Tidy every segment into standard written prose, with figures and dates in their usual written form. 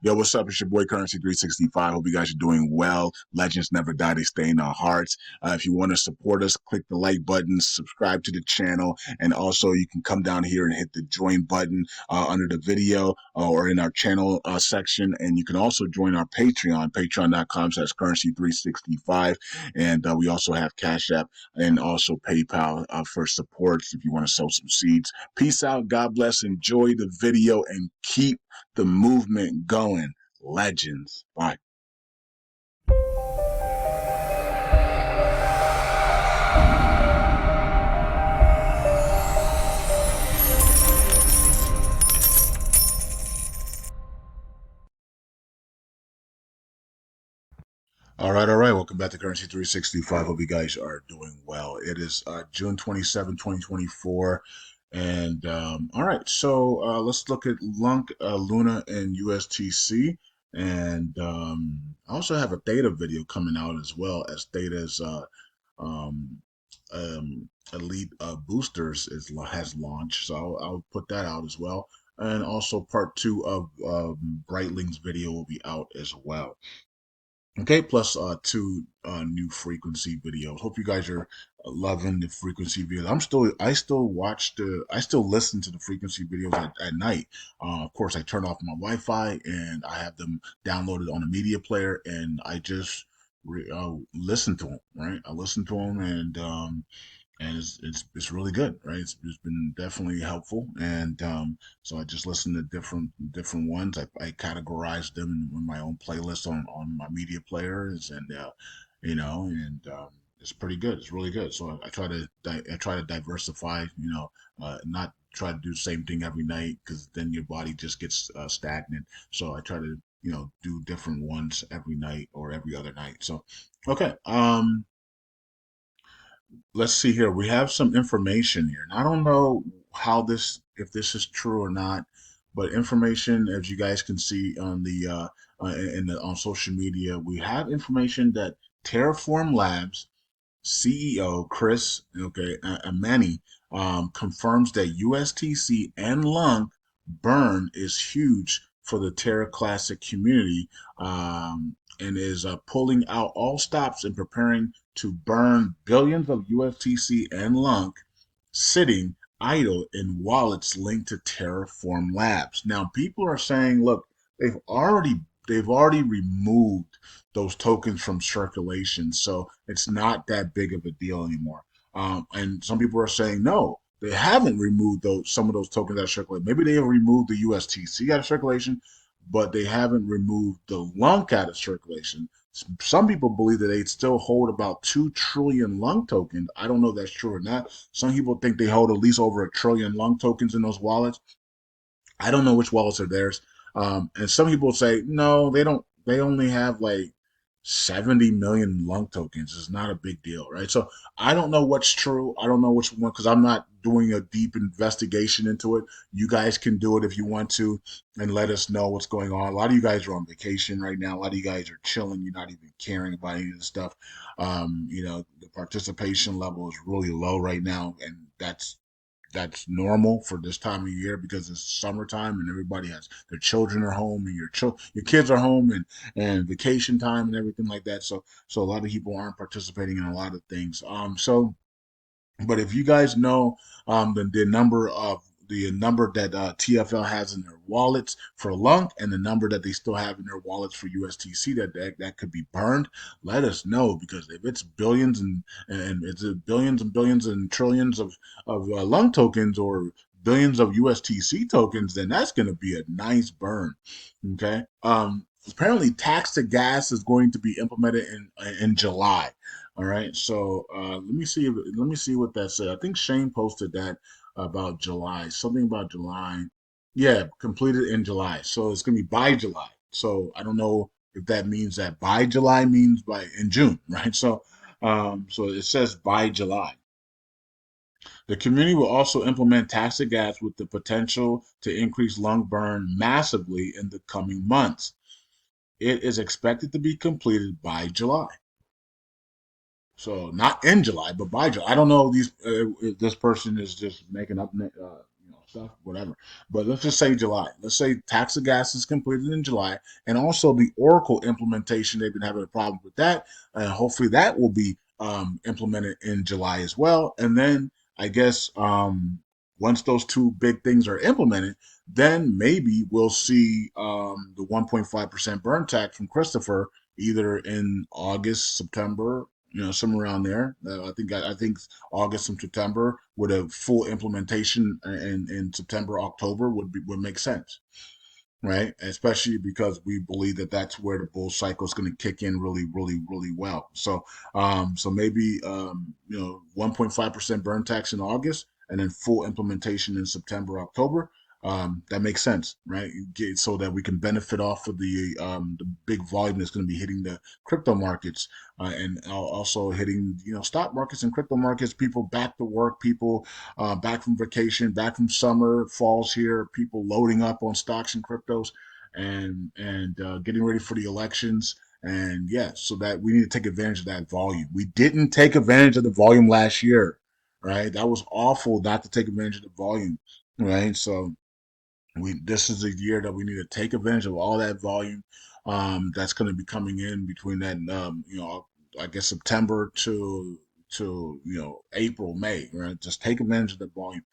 Yo, what's up? It's your boy Currency 365. Hope you guys are doing well. Legends never die, they stay in our hearts. If you want to support us, click the like button, subscribe to the channel, and also you can come down here and hit the join button under the video or in our channel section. And you can also join our Patreon, patreon.com/currency365. And we also have Cash App and also PayPal for supports if you want to sow some seeds. Peace out. God bless. Enjoy the video and keep the movement going. Legends. Bye. All right, all right. Welcome back to Currency 365. Hope you guys are doing well. It is June 27, 2024. And all right, so let's look at LUNC, Luna, and USTC. And I also have a Theta video coming out as well, as Theta's um, Elite Boosters has launched. So I'll put that out as well. And also part two of Brightling's video will be out as well. Okay, plus two new frequency videos. Hope you guys are loving the frequency videos. I still listen to the frequency videos at night. Of course, I turn off my Wi-Fi and I have them downloaded on a media player, and I just listen to them. Right, I listen to them, and it's really good, right? It's been definitely helpful, and so I just listen to different ones. I categorize them in my own playlist on my media players, and it's pretty good. It's really good. So I try to diversify, not try to do the same thing every night because then your body just gets stagnant. So I try to do different ones every night or every other night. So okay. Let's see here. We have some information here. And I don't know if this is true or not, but information, as you guys can see on on social media, we have information that Terraform Labs CEO Chris, Amani, confirms that USTC and LUNC burn is huge for the Terra Classic community, and is pulling out all stops and preparing to burn billions of USTC and LUNC sitting idle in wallets linked to Terraform Labs. Now, people are saying, look, they've already they've already removed those tokens from circulation, so it's not that big of a deal anymore. And some people are saying no, they haven't removed some of those tokens out of circulation. Maybe they have removed the USTC out of circulation, but they haven't removed the LUNC out of circulation. Some people believe that they still hold about 2 trillion LUNC tokens. I don't know if that's true or not. Some people think they hold at least over 1 trillion LUNC tokens in those wallets. I don't know which wallets are theirs. And some people say no, they don't. They only have like 70 million LUNC tokens. It's not a big deal, right? So I don't know what's true. I don't know which one because I'm not doing a deep investigation into it. You guys can do it if you want to and let us know what's going on. A lot of you guys are on vacation right now. A lot of you guys are chilling. You're not even caring about any of this stuff. The participation level is really low right now, and that's normal for this time of year because it's summertime and everybody has their children are home and your kids are home and vacation time and everything like that. So a lot of people aren't participating in a lot of things. But if you guys know the number that TFL has in their wallets for LUNC and the number that they still have in their wallets for USTC that could be burned, let us know because if it's billions and it's billions and billions and trillions of LUNC tokens or billions of USTC tokens, then that's going to be a nice burn. Okay. Apparently, tax to gas is going to be implemented in July. All right, so let me see what that said. I think Shane posted that about July, something about July. Yeah, completed in July. So it's gonna be by July. So I don't know if that means that by July means by in June, right? So it says by July. The community will also implement tax to gas with the potential to increase lung burn massively in the coming months. It is expected to be completed by July. So not in July, but by July. I don't know if this person is just making up, stuff, whatever. But let's just say July. Let's say tax of gas is completed in July, and also the Oracle implementation. They've been having a problem with that, and hopefully that will be implemented in July as well. And then I guess once those two big things are implemented, then maybe we'll see the 1.5% burn tax from Christopher either in August, September, somewhere around there. I think August and September with a full implementation in September, October would make sense, right? Especially because we believe that that's where the bull cycle is going to kick in really, really, really well. So maybe 1.5% burn tax in August, and then full implementation in September, October. That makes sense, right? So that we can benefit off of the big volume that's going to be hitting the crypto markets, and also hitting stock markets and crypto markets. People back to work, people back from vacation, back from summer, falls here, people loading up on stocks and cryptos, and getting ready for the elections. And yeah, so that we need to take advantage of that volume. We didn't take advantage of the volume last year, right? That was awful not to take advantage of the volume, right? So this is a year that we need to take advantage of all that volume that's going to be coming in between that I guess September to April, May, right? Just take advantage of the volume,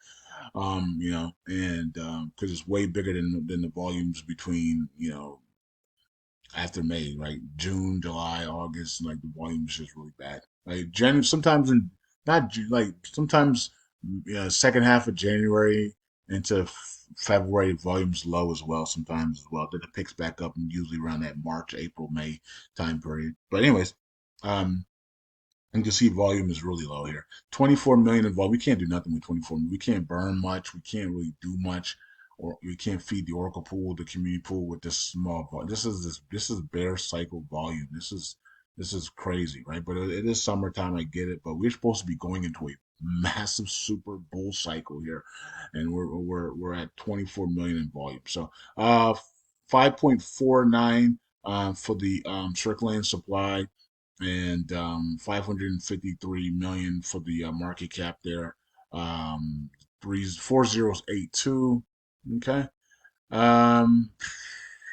and because it's way bigger than the volumes between after May, right? June, July, August, like the volume is just really bad. Like January, sometimes in not like sometimes second half of January into February, volume's low as well. Sometimes as well. Then it picks back up, and usually around that March, April, May time period. But anyways, um, you can see volume is really low here. 24 million involved. We can't do nothing with 24 million. We can't burn much. We can't really do much, or we can't feed the Oracle pool, the community pool with this small volume. This is bear cycle volume. This is crazy, right? But it is summertime. I get it, but we're supposed to be going into a massive super bull cycle here, and we're at 24 million in volume. So 5.49 for the circulating supply, and 553 million for the market cap there. Three 4082. Okay. Um,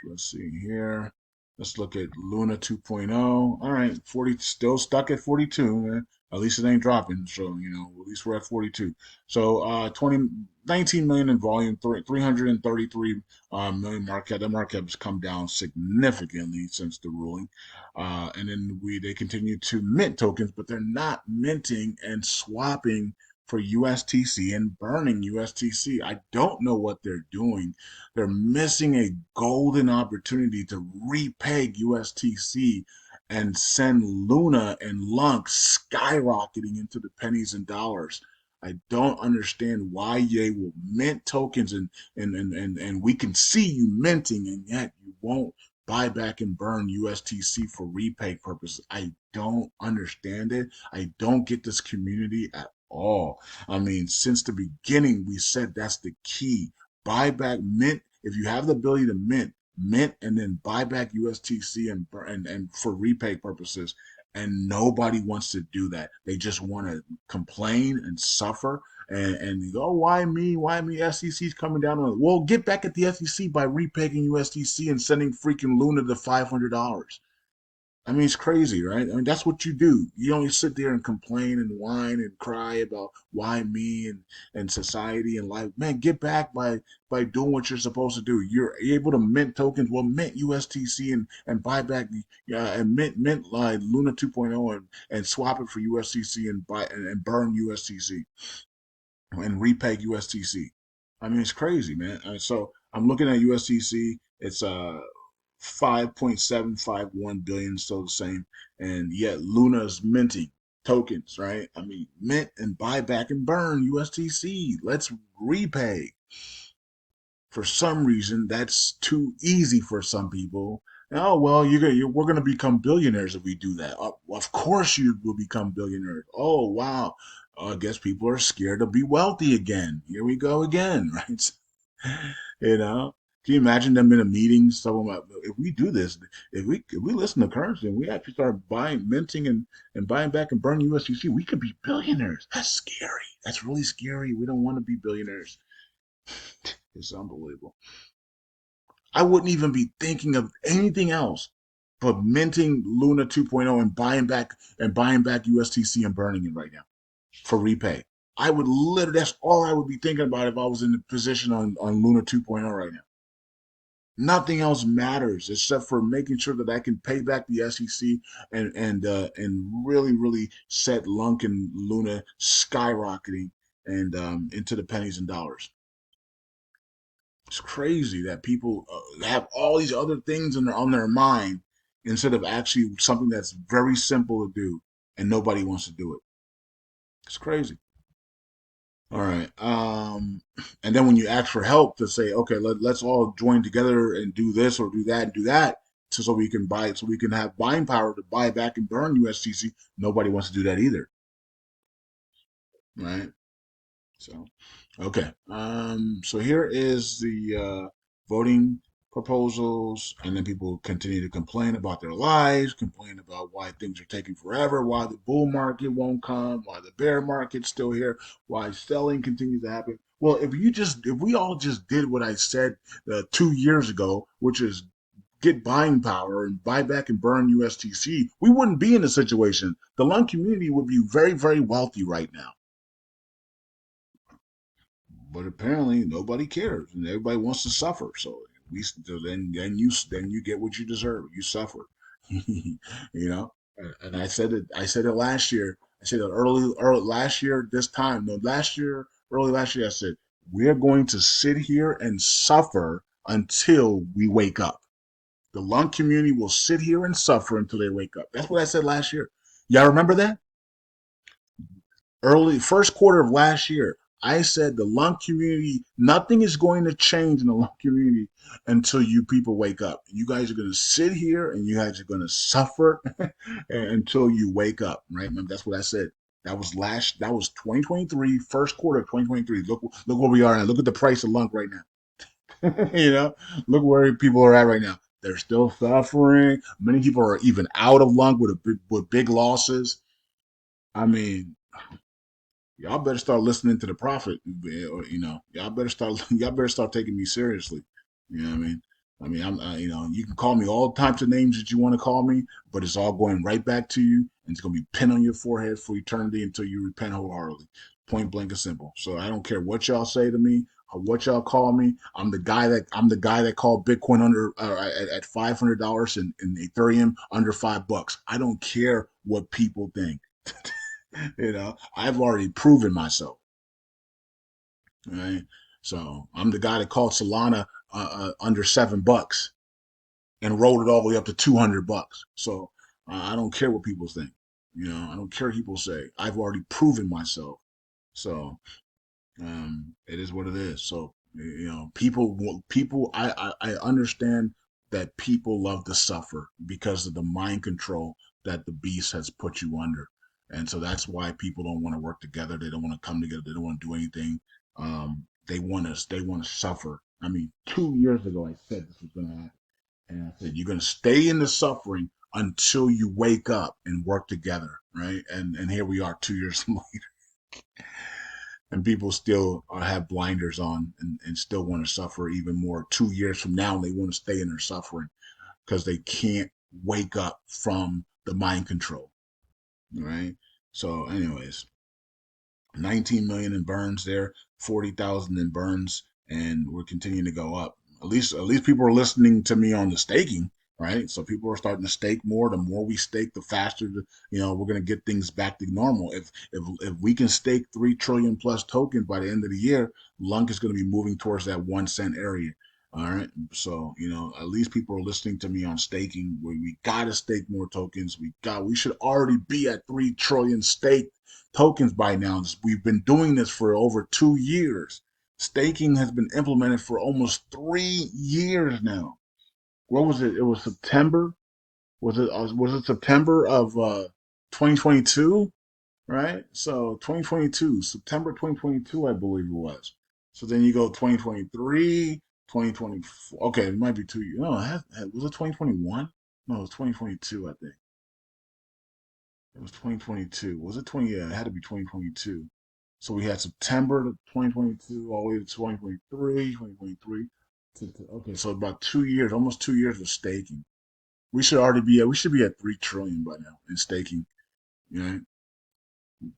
let's see here. Let's look at Luna 2.0. All right, 40 still stuck at 42. Man. At least it ain't dropping. So, at least we're at 42. So, 19 million in volume, 333 million market cap. The market cap has come down significantly since the ruling. And then they continue to mint tokens, but they're not minting and swapping for USTC and burning USTC. I don't know what they're doing. They're missing a golden opportunity to repeg USTC and send Luna and LUNC skyrocketing into the pennies and dollars. I don't understand why they will mint tokens, and we can see you minting, and yet you won't buy back and burn USTC for repay purposes. I don't understand it. I don't get this community at all. I mean, since the beginning, we said that's the key. Buy back, mint. If you have the ability to mint, and then buy back USTC and for repay purposes. And nobody wants to do that. They just want to complain and suffer and you go, oh, why me? Why me? SEC's coming down on it. Well, get back at the SEC by repegging USDC and sending freaking Luna the $500. I mean, it's crazy, right? I mean, that's what you do. You don't sit there and complain and whine and cry about why me and society and life. Man, get back by doing what you're supposed to do. You're able to mint tokens. Well, mint USTC and buy back and mint like Luna 2.0 and swap it for USTC and buy and burn USTC and repeg USTC. I mean, it's crazy, man. So I'm looking at USTC. It's 5.751 billion, still the same. And yet Luna's minting tokens, right? I mean, mint and buy back and burn USTC. Let's repay. For some reason, that's too easy for some people. Oh well, we're gonna become billionaires if we do that. Of course, you will become billionaires. Oh wow, I guess people are scared to be wealthy again. Here we go again, right? You know, can you imagine them in a meeting? Someone like, if we do this, if we listen to currency and we actually start buying, minting, and buying back and burning USDC, we could be billionaires. That's scary. That's really scary. We don't want to be billionaires. It's unbelievable. I wouldn't even be thinking of anything else but minting Luna 2.0 and buying back USTC and burning it right now for repay. I would literally, that's all I would be thinking about if I was in the position on Luna 2.0 right now. Nothing else matters except for making sure that I can pay back the SEC and really really set Lunk and Luna skyrocketing and into the pennies and dollars. It's crazy that people have all these other things on their mind instead of actually something that's very simple to do and nobody wants to do it. It's crazy. All right. And then when you ask for help to say, okay, let's all join together and do this or do that and do that, so we can buy it, so we can have buying power to buy back and burn USDC. Nobody wants to do that either, right? So, okay. So here is the voting proposals, and then people continue to complain about their lives, complain about why things are taking forever, why the bull market won't come, why the bear market's still here, why selling continues to happen. Well, if we all just did what I said 2 years ago, which is get buying power and buy back and burn USTC, we wouldn't be in a situation. The LUNC community would be very, very wealthy right now. But apparently nobody cares, and everybody wants to suffer. So we then you get what you deserve. You suffer, you know. And I said it last year. I said it early last year. This time, no, early last year, I said we're going to sit here and suffer until we wake up. The lung community will sit here and suffer until they wake up. That's what I said last year. Y'all remember that? Early first quarter of last year, I said the lung community, nothing is going to change in the lung community until you people wake up. You guys are going to sit here and you guys are going to suffer until you wake up, right? Remember, that's what I said. That was 2023, first quarter of 2023. Look where we are now. Look at the price of lung right now. Look where people are at right now. They're still suffering. Many people are even out of lung with big losses. I mean, y'all better start listening to the prophet. Or, y'all better start taking me seriously. You know what I mean? You can call me all types of names that you want to call me, but it's all going right back to you, and it's gonna be pinned on your forehead for eternity until you repent wholeheartedly. Point blank and simple. So I don't care what y'all say to me or what y'all call me. I'm the guy that called Bitcoin under at $500 and Ethereum under $5. I don't care what people think. I've already proven myself, right? So I'm the guy that called Solana under $7 and rolled it all the way up to $200. So I don't care what people think. I don't care what people say. I've already proven myself. So it is what it is. So people. I understand that people love to suffer because of the mind control that the beast has put you under, and so that's why people don't want to work together. They don't want to come together. They don't want to do anything. They want us. They want to suffer. I mean, 2 years ago I said this was going to happen, and I said you're going to stay in the suffering until you wake up and work together, right? And here we are 2 years later, and people still have blinders on and still want to suffer even more 2 years from now. They want to stay in their suffering because they can't wake up from the mind control, right? So anyways, 19 million in burns there, 40,000 in burns, and we're continuing to go up. At least people are listening to me on the staking, right? So people are starting to stake more. The more we stake, the faster we're going to get things back to normal. If we can stake 3 trillion plus tokens by the end of the year, Lunk is going to be moving towards that 1 cent area. All right. So, at least people are listening to me on staking where we gotta stake more tokens. We should already be at 3 trillion stake tokens by now. We've been doing this for over 2 years. Staking has been implemented for almost 3 years now. What was it? It was September. Was it September of 2022? Right. So 2022, September 2022, I believe it was. So then you go 2023, 2024. Okay, it might be 2 years. No, was it 2021? No, it was 2022. I think it was 2022. Was it 20? Yeah, it had to be 2022. So we had September to 2022 all the way to 2023, 2023. Okay, so about 2 years, almost 2 years of staking. We should be at 3 trillion by now in staking. You know,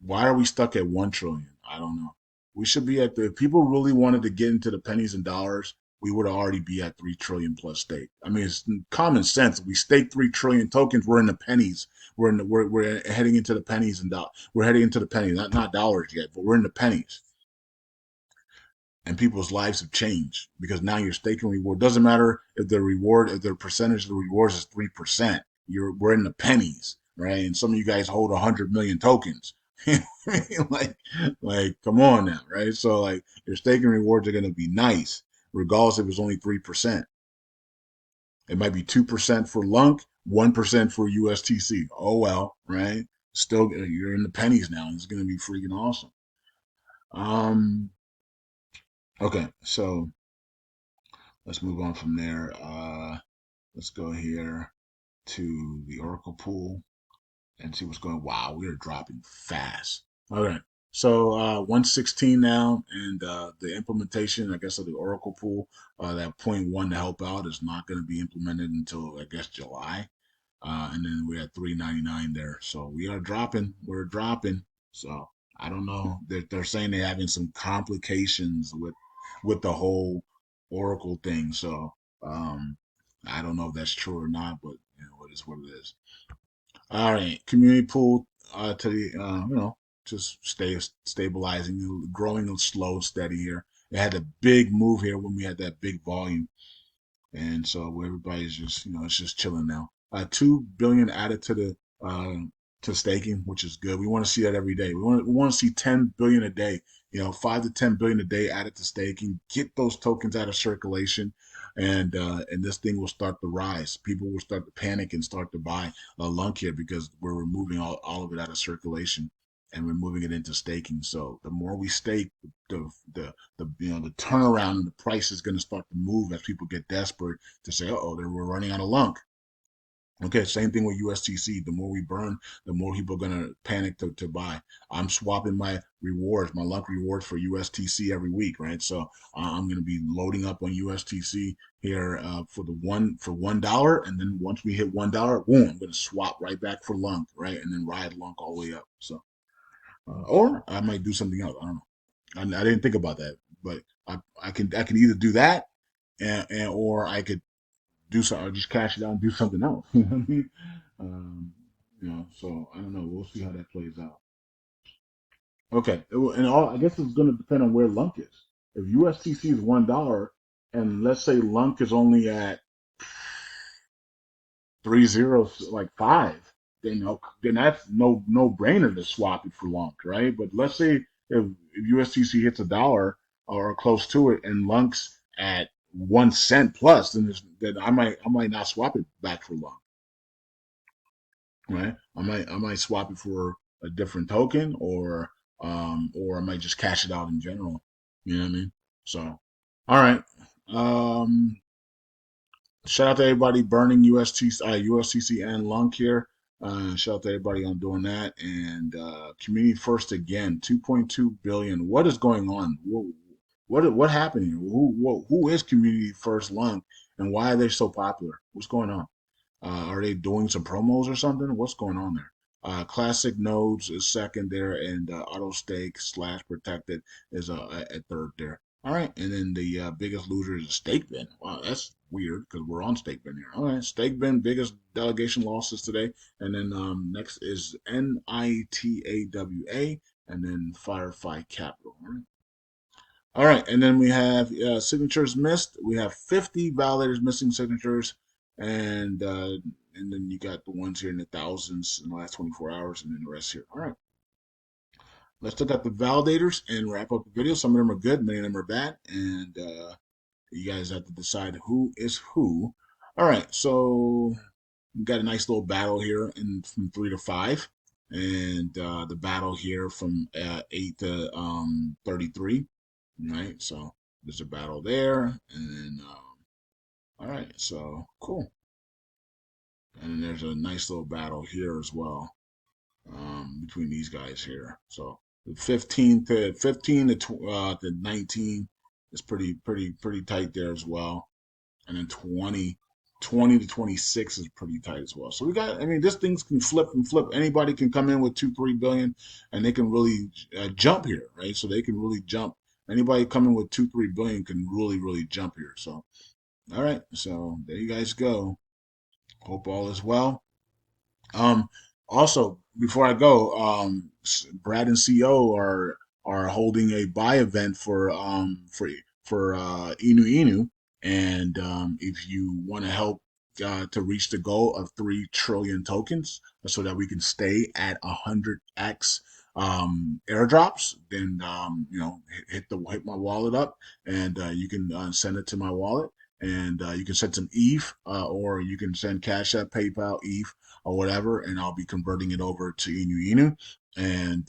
why are we stuck at 1 trillion? I don't know. We should be at the. If people really wanted to get into the pennies and dollars, we would already be at 3 trillion plus stake. I mean, it's common sense. If we stake 3 trillion tokens, we're in the pennies. We're heading into the pennies and dollars. We're heading into the pennies, not dollars yet, but we're in the pennies. And people's lives have changed because now you're staking reward. Doesn't matter if the percentage of the rewards is 3%. We're in the pennies, right? And some of you guys hold 100 million tokens. like, come on now, right? So like, your staking rewards are going to be nice, regardless if it's only 3%. It might be 2% for LUNC, 1% for USTC. Oh well, right? Still, you're in the pennies now. It's going to be freaking awesome. Um, okay, so let's move on from there. Let's go here to the Oracle pool and see what's going. Wow, we are dropping fast. All right. So 116 now, and the implementation, I guess, of the Oracle pool, that point one to help out is not going to be implemented until I guess July, and then we're at 399 there. So we are dropping. We're dropping. So I don't know. They're saying they're having some complications with the whole Oracle thing. So I don't know if that's true or not, but it is what it is. All right, community pool to the just stabilizing, growing slow and steady here. It had a big move here when we had that big volume, and so everybody's just it's just chilling now. 2 billion added to staking, which is good. We want to see that every day. We want to see 10 billion a day. 5 to 10 billion a day added to staking. Get those tokens out of circulation, and this thing will start to rise. People will start to panic and start to buy LUNC here because we're removing all of it out of circulation and we're moving it into staking. So the more we stake, the turnaround and the price is going to start to move as people get desperate to say, oh, we're running out of LUNC. Okay, same thing with USTC. The more we burn, the more people are gonna panic to buy. I'm swapping my rewards, my LUNC rewards for USTC every week, right? So I'm gonna be loading up on USTC here for $1, and then once we hit $1, boom, I'm gonna swap right back for LUNC, right, and then ride LUNC all the way up. So, or I might do something else. I don't know. I didn't think about that, but I can either do that, and or I could do something, or just cash it out and do something else. You know what I mean? Um, so I don't know. We'll see how that plays out. Okay, and all I guess it's going to depend on where LUNC is. If USTC is $1, and let's say LUNC is only at 3 zeros, like five, then that's no brainer to swap it for LUNC, right? But let's say if USTC hits $1 or close to it, and LUNC's at 1 cent plus, then I might not swap it back for LUNC, right? I might swap it for a different token, or I might just cash it out in general. You know what I mean? So, all right. Um, Shout out to everybody burning USTC and LUNC here. Shout out to everybody on doing that. And community first again, 2.2 billion. What is going on? What happened here? Who is community first LUNC, and why are they so popular? What's going on? Are they doing some promos or something? What's going on there? Classic nodes is second there, and auto stake slash protected is at third there. All right, and then the biggest loser is a stake bin. Wow, that's weird because we're on stake bin here. All right, stake bin biggest delegation losses today, and then next is NITAWA, and then Firefly Capital. All right, and then we have signatures missed. We have 50 validators missing signatures, and then you got the ones here in the thousands in the last 24 hours, and then the rest here. All right, let's look at the validators and wrap up the video. Some of them are good, many of them are bad, and you guys have to decide who is who. All right, so we got a nice little battle here from 3 to 5, and the battle here from 8 to 33. Right, so there's a battle there, and then all right, so cool, and then there's a nice little battle here as well between these guys here. So to 19 is pretty tight there as well. And then 20 to 26 is pretty tight as well. So we got, I mean, this things can flip and flip. Anybody can come in with 2-3 billion, and they can really jump here, right? So they can really jump. Anybody coming with 2-3 billion can really jump here. So all right, so there you guys go. Hope all is well. Um, Also, before I go, Brad and CO are holding a buy event for Inu Inu, and if you want to help to reach the goal of 3 trillion tokens, so that we can stay at 100x airdrops, then hit my wallet up, and you can send it to my wallet. And you can send some ETH, or you can send Cash App, PayPal, ETH, or whatever, and I'll be converting it over to Inu Inu. And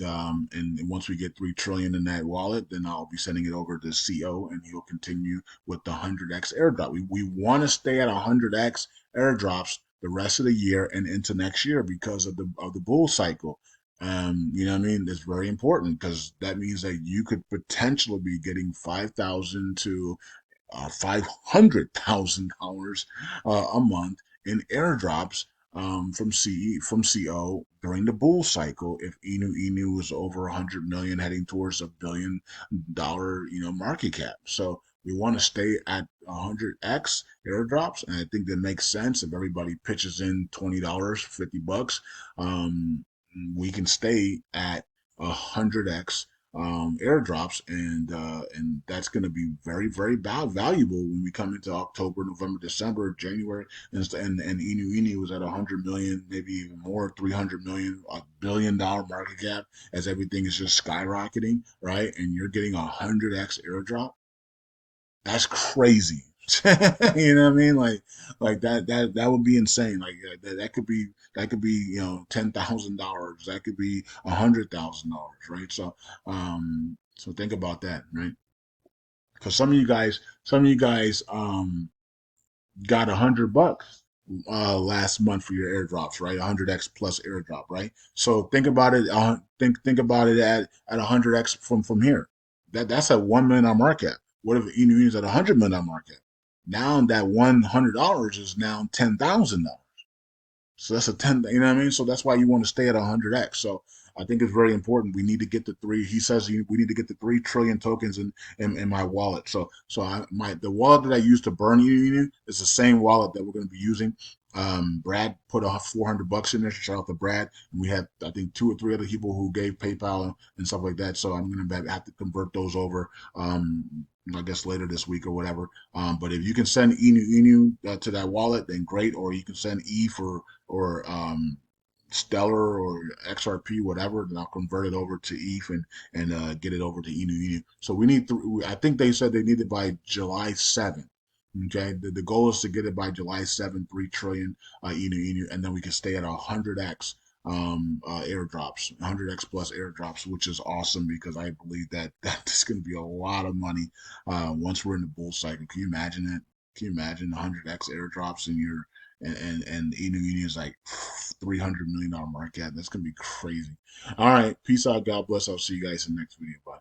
once we get 3 trillion in that wallet, then I'll be sending it over to CO, and he'll continue with the 100x airdrop. We want to stay at 100x airdrops the rest of the year and into next year because of the bull cycle. You know what I mean? It's very important because that means that you could potentially be getting 5,000 to $500,000 a month in airdrops from CO during the bull cycle if Inu Inu was over 100 million, heading towards $1 billion market cap. So we want to stay at 100x airdrops, and I think that makes sense if everybody pitches in $20, $50. Um, we can stay at 100x airdrops, and that's going to be very valuable when we come into October, November, December, January, and Inu Inu was at 100 million, maybe even more, 300 million, $1 billion market cap, as everything is just skyrocketing, right? And you're getting 100x airdrop. That's crazy. You know what I mean? Like that would be insane. Like that could be $10,000. That could be $100,000, right? So think about that, right? Because some of you guys got $100 last month for your airdrops, right? 100x plus airdrop, right? So think about it. Think about it at 100x from here. That's a $1 million market. What if Inu is at $100 million market? Now that $100 is now $10,000. So that's a 10, you know what I mean? So that's why you want to stay at 100x. So I think it's very important. We need to get the three. He says we need to get the 3 trillion tokens in my wallet. The wallet that I use to burn Union is the same wallet that we're going to be using. Brad put $400 in there. Shout out to Brad. And we had, I think, 2 or 3 other people who gave PayPal and stuff like that. So I'm going to have to convert those over. I guess later this week or whatever. But if you can send Inu to that wallet, then great. Or you can send E or Stellar or XRP, whatever, then I'll convert it over to ETH and get it over to Inu Inu. So we need to. I think they said they need it by July 7th. Okay, the goal is to get it by July 7th, 3 trillion Inu Inu, and then we can stay at 100x airdrops, 100x plus airdrops, which is awesome because I believe that that's going to be a lot of money once we're in the bull cycle. Can you imagine that? Can you imagine 100x airdrops in your and Inu Inu is like $300 million market cap? That's gonna be crazy. All right, peace out. God bless. I'll see you guys in the next video. Bye.